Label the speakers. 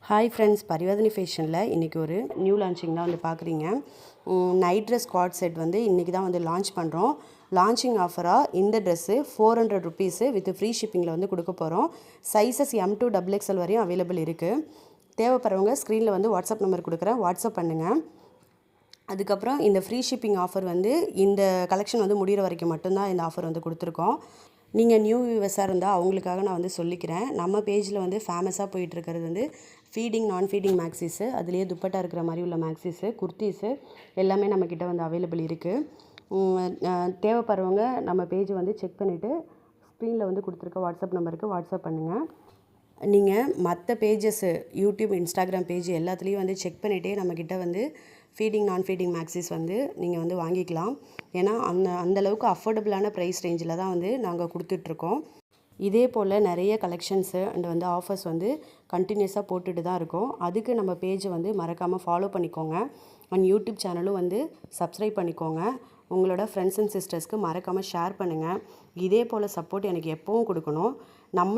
Speaker 1: Hi friends, பரிவர்த்தனை ஃபேஷனில் இன்றைக்கி ஒரு நியூ லான்ச்சிங் தான் வந்து பார்க்குறீங்க. நைட் ட்ரெஸ் ஸ்குவாட் செட் வந்து இன்றைக்கி தான் வந்து லான்ச் பண்ணுறோம். லான்ச்சிங் ஆஃபராக இந்த ட்ரெஸ்ஸு 400 ருபீஸு வித் ஃப்ரீ ஷிப்பிங்கில் வந்து கொடுக்க போகிறோம். சைஸஸ் M to XXL வரையும் அவைலபிள் இருக்குது. தேவைப்படுறவங்க ஸ்க்ரீனில் வந்து வாட்ஸ்அப் நம்பர் கொடுக்குறேன், வாட்ஸ்அப் பண்ணுங்கள். அதுக்கப்புறம் இந்த ஃப்ரீ ஷிப்பிங் ஆஃபர் வந்து இந்த கலெக்ஷன் வந்து முடிகிற வரைக்கும் மட்டும்தான் இந்த ஆஃபர் வந்து கொடுத்துருக்கோம். நீங்கள் நியூ வியூவர்ஸாக இருந்தால் அவங்களுக்காக நான் வந்து சொல்லிக்கிறேன். நம்ம பேஜில் வந்து ஃபேமஸாக போயிட்டுருக்கிறது வந்து ஃபீடிங் நான் ஃபீடிங் மேக்ஸிஸு, அதுலேயே துப்பட்டா இருக்கிற மாதிரி உள்ள மேக்ஸிஸு, குர்த்திஸு எல்லாமே நம்மக்கிட்ட வந்து அவைலபிள் இருக்குது. தேவைப்படுறவங்க நம்ம பேஜை வந்து செக் பண்ணிவிட்டு ஸ்க்ரீனில் வந்து கொடுத்துருக்க வாட்ஸ்அப் நம்பருக்கு வாட்ஸ்அப் பண்ணுங்கள். நீங்கள் மற்ற பேஜஸ்ஸு யூடியூப், இன்ஸ்டாகிராம் பேஜ் எல்லாத்துலேயும் வந்து செக் பண்ணிவிட்டே நம்மக்கிட்ட வந்து ஃபீடிங் நான் ஃபீடிங் மேக்ஸிஸ் வந்து நீங்கள் வந்து வாங்கிக்கலாம். ஏன்னா அந்தளவுக்கு அஃபோர்டபுளான ப்ரைஸ் ரேஞ்சில் தான் வந்து நாங்கள் கொடுத்துட்ருக்கோம். இதே போல் நிறைய கலெக்ஷன்ஸு அண்ட் வந்து ஆஃபர்ஸ் வந்து கண்டினியூஸாக போட்டுட்டு தான் இருக்கோம். அதுக்கு நம்ம பேஜை வந்து மறக்காமல் ஃபாலோ பண்ணிக்கோங்க. அண்ட் யூடியூப் சேனலும் வந்து சப்ஸ்கிரைப் பண்ணிக்கோங்க. உங்களோட ஃப்ரெண்ட்ஸ் அண்ட் சிஸ்டர்ஸ்க்கு மறக்காமல் ஷேர் பண்ணுங்கள். இதே போல் சப்போர்ட் எனக்கு எப்போவும் கொடுக்கணும். நம்ம